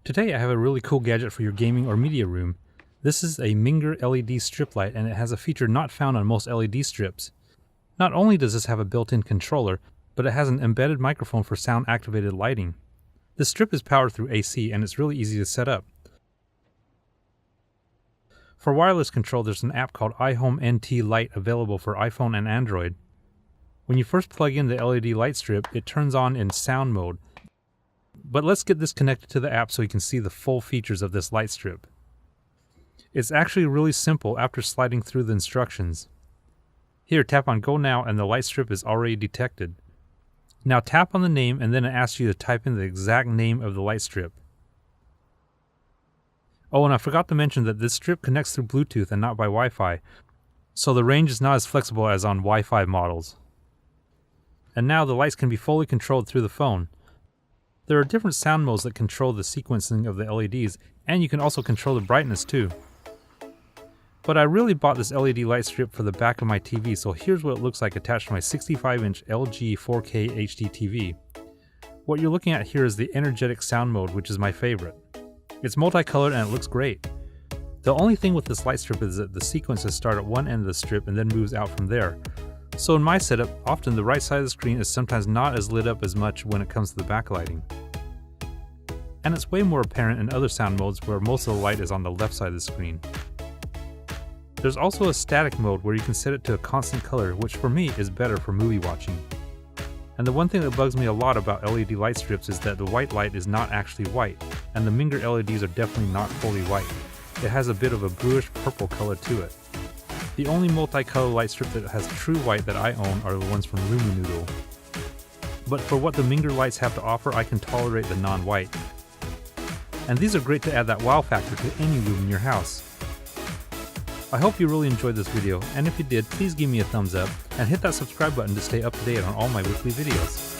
Today I have a really cool gadget for your gaming or media room. This is a Minger LED strip light, and it has a feature not found on most LED strips. Not only does this have a built-in controller, but it has an embedded microphone for sound-activated lighting. The strip is powered through AC and it's really easy to set up. For wireless control, there's an app called iHomeNTLight available for iPhone and Android. When you first plug in the LED light strip, it turns on in sound mode. But let's get this connected to the app so you can see the full features of this light strip. It's actually really simple after sliding through the instructions. Here, tap on Go Now and the light strip is already detected. Now tap on the name and then it asks you to type in the exact name of the light strip. Oh, and I forgot to mention that this strip connects through Bluetooth and not by Wi-Fi, so the range is not as flexible as on Wi-Fi models. And now the lights can be fully controlled through the phone. There are different sound modes that control the sequencing of the LEDs, and you can also control the brightness too. But I really bought this LED light strip for the back of my TV, so here's what it looks like attached to my 65-inch LG 4K HD TV. What you're looking at here is the energetic sound mode, which is my favorite. It's multicolored and it looks great. The only thing with this light strip is that the sequences start at one end of the strip and then moves out from there. So in my setup, often the right side of the screen is sometimes not as lit up as much when it comes to the backlighting. And it's way more apparent in other sound modes where most of the light is on the left side of the screen. There's also a static mode where you can set it to a constant color, which for me is better for movie watching. And the one thing that bugs me a lot about LED light strips is that the white light is not actually white, and the Minger LEDs are definitely not fully white. It has a bit of a bluish purple color to it. The only multicolor light strip that has true white that I own are the ones from Luminoodle. But for what the Minger lights have to offer, I can tolerate the non-white. And these are great to add that wow factor to any room in your house. I hope you really enjoyed this video, and if you did, please give me a thumbs up and hit that subscribe button to stay up to date on all my weekly videos.